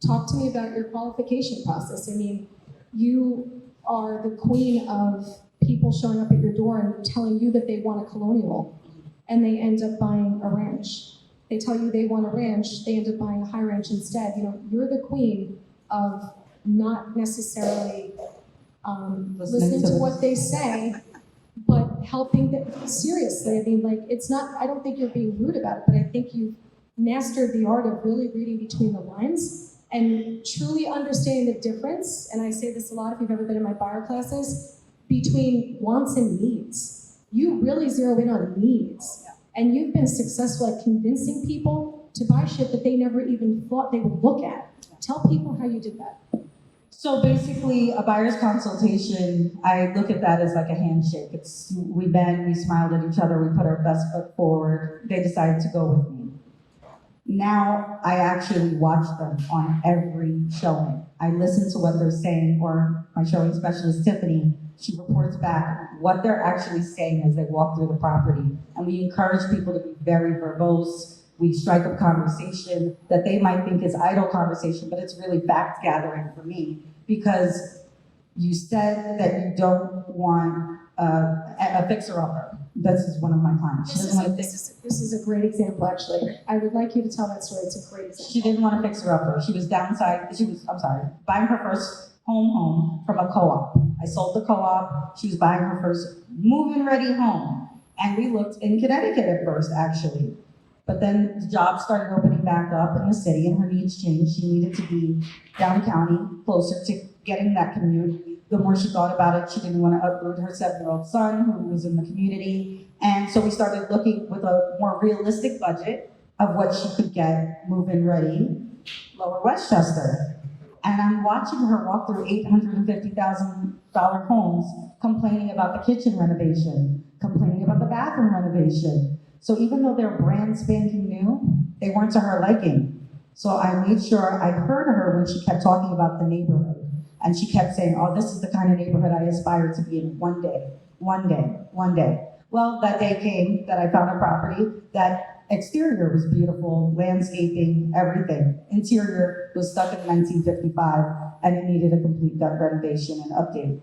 talk to me about your qualification process. I mean, you are the queen of people showing up at your door and telling you that they want a colonial, and they end up buying a ranch. They tell you they want a ranch, they end up buying a high ranch instead. You know, you're the queen of not necessarily listening to what they say, but helping them. Seriously, I mean, like, it's not, I don't think you're being rude about it, but I think you've mastered the art of really reading between the lines and truly understanding the difference, and I say this a lot if you've ever been in my buyer classes, between wants and needs. You really zero in on needs, and you've been successful at convincing people to buy shit that they never even thought they would look at. Tell people how you did that. So basically, a buyer's consultation, I look at that as like a handshake. We met, we smiled at each other, we put our best foot forward. They decided to go with me. Now I actually watch them on every showing. I listen to what they're saying, or my showing specialist, Tiffany, she reports back what they're actually saying as they walk through the property. And we encourage people to be very verbose. We strike up conversation that they might think is idle conversation, but it's really fact gathering for me, because you said that you don't want a fixer-upper. This is one of my clients. This is a great example, actually. I would like you to tell that story. It's a great example. She didn't want a fixer-upper. She was buying her first home from a co-op. I sold the co-op. She was buying her first move-in ready home. And we looked in Connecticut at first, actually. But then the jobs started opening back up in the city and her needs changed. She needed to be down county, closer to getting that commute. The more she thought about it, she didn't want to uproot her 7-year-old son who was in the community. And so we started looking with a more realistic budget of what she could get move-in ready, Lower Westchester. And I'm watching her walk through $850,000 homes, complaining about the kitchen renovation, complaining about the bathroom renovation. So even though they're brand spanking new, they weren't to her liking. So I made sure I heard her when she kept talking about the neighborhood. And she kept saying, oh, this is the kind of neighborhood I aspire to be in one day, one day, one day. Well, that day came that I found a property that exterior was beautiful, landscaping, everything. Interior was stuck in 1955 and it needed a complete gut renovation and update.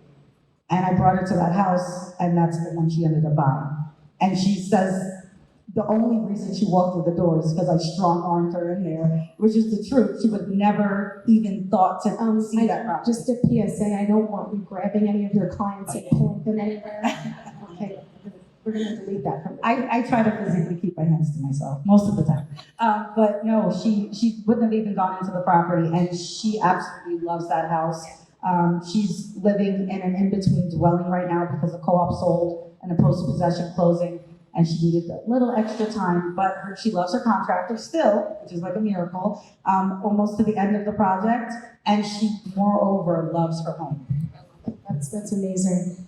And I brought her to that house, and that's the one she ended up buying. And she says, the only reason she walked through the door is because I strong-armed her in there, which is the truth. She would never even thought to see that property. Just a PSA, I don't want you grabbing any of your clients and pulling them anywhere. Okay, we're gonna delete that from I try to physically keep my hands to myself most of the time. But no, she wouldn't have even gone into the property, and she absolutely loves that house. She's living in an in-between dwelling right now because the co-op sold and a post-possession closing. And she needed a little extra time, but she loves her contractor still, which is like a miracle, almost to the end of the project, and she, moreover, loves her home. That's amazing.